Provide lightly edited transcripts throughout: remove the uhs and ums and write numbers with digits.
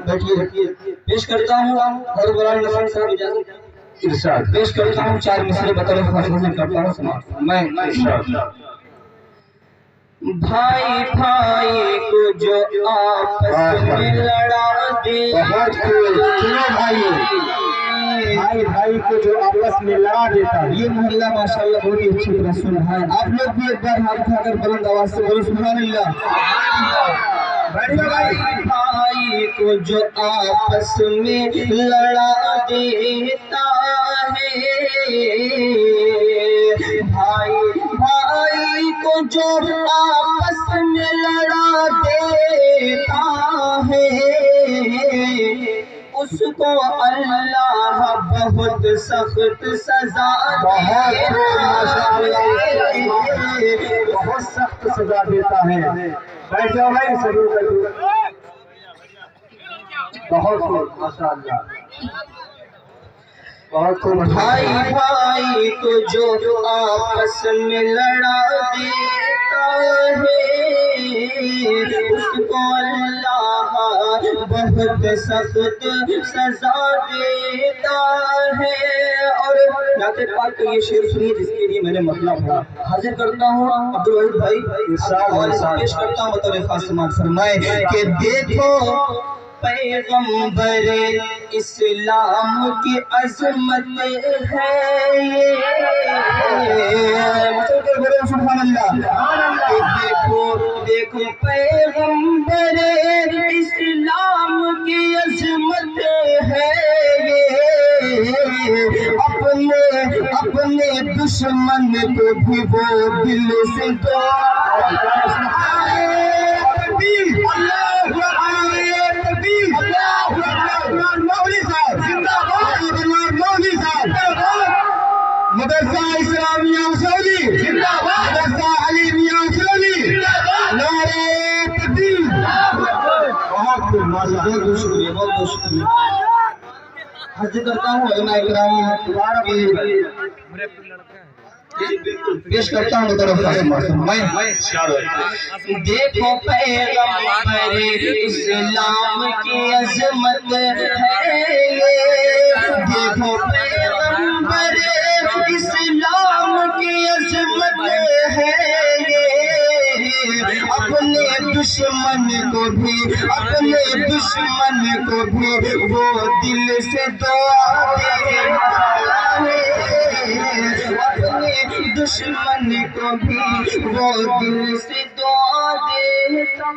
بیٹھیے پیش کرتا ہوں اور برائے نصر صاحب اجازت ارشاد پیش کرتا ہوں 4 مصرے بطور خاص کرتا ہوں سماعت میں ارشاد بھائی بھائی کو جو آپس میں لڑا دے بھائی بھائی کو جو آپس میں لڑا دیتا ہے یہ محلہ ماشاءاللہ بہت ہی اچھی طرح سن ہے آپ لوگ بھی ایک بار ہاتھ اٹھا کر بلند آواز سے بولو سبحان اللہ بھائی بھائی کو جو آپس میں لڑا دیتا ہے بھائی بھائی کو جو آپس میں لڑا دیتا ہے اس کو اللہ بہت سخت سزا دیتا ہے بہت سخت سزا دیتا ہے بیٹھ جاؤ بھائی ضرور بیٹھو بہت خوب ماشاءاللہ بہت خوب بھائی بھائی کو جو آپس میں لڑا دیتا ہے اس کو اللہ بہت سخت سزا دیتا ہے اور نعت پاک کا یہ شعر سنیے جس کے لیے میں نے مطلب پڑھا حاضر کرتا ہوں عبدالوحید بھائی پیش کرتا ہوں بطور خاص سماعت فرمائے کہ دیکھو پیغمبر اسلام کی عظمت ہے سبحان اللہ دیکھو پیغمبر اسلام کی عظمت ہے اپنے دشمن کو بھی وہ دل سے مدرسہ اسلامیہ اسولی مدرسہ علیمیہ اسولی نعرہ تکبیر بہت بہت شکریہ بہت بہت شکریہ عرض کرتا ہوں علماء اکرام پیش کرتا ہوں دیکھو پیغمبر اسلام کی عظمت ہے دیکھو پیغمبر اسلام کی عظمت ہے اپنے دشمن کو بھی وہ دل سے دعا دیتا ہے اپنے دشمن کو بھی وہ دل سے دعا دیتا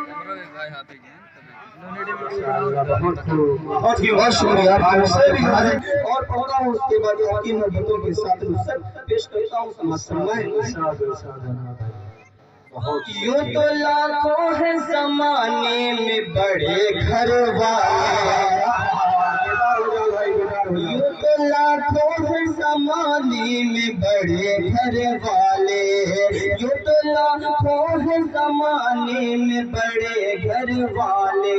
بہت شکریہ اور پڑھتا ہوں اس کے بعد حکیم محبتوں کے ساتھ نصرت پیش کرتا ہوں سماعت فرمائیں یوں تو لاکھوں ہے زمانے میں بڑے گھر والے یوں تو لاکھوں ہے زمانے میں بڑے گھر والے یوں تو لاکھوں ہے زمانے میں بڑے گھر والے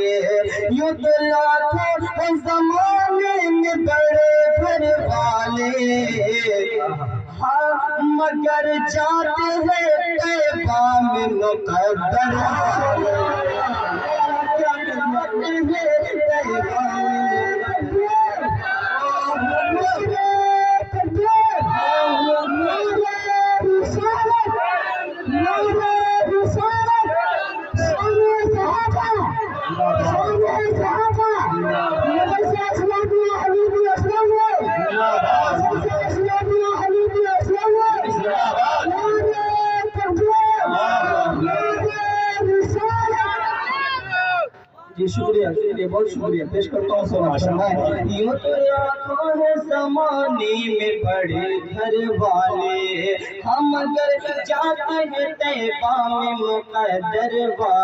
یوں تو لاکھوں ہے زمانے میں بڑے گھر والے مگر جاتے ہیں طیبہ میں مقدر جی شکریہ بہت شکریہ پیش کرتا ہوں سماعت یوں تو لاکھوں ہے زمانے میں بڑے گھر والے ہم اگر جاتے ہیں طیبہ میں مقدر والے